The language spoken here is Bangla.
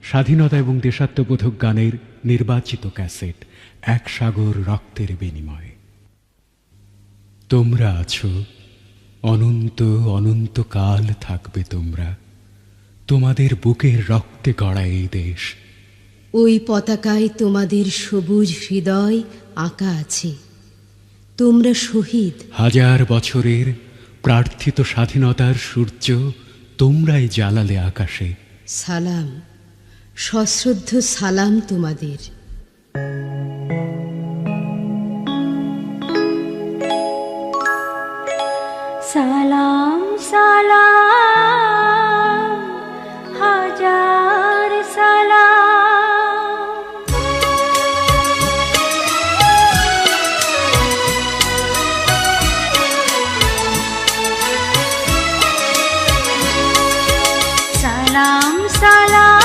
স্বাধীনতা এবং দেশাত্মবোধক গানের নির্বাচিত ক্যাসেট এক সাগর রক্তের বিনিময়ে। তোমরা আছো, অনন্ত অনন্তকাল থাকবে তোমরা, তোমাদের বুকের রক্তে গড়া এই দেশ। ওই পতাকায় তোমাদের সবুজ হৃদয় আঁকা আছে। তোমরা শহীদ। হাজার বছরের প্রার্থিত স্বাধীনতার সূর্য তোমরাই জ্বালালে আকাশে। সালাম, সশ্রদ্ধ সালাম তোমাদের। সালাম সালাম, হাজার সালাম। সালাম সালাম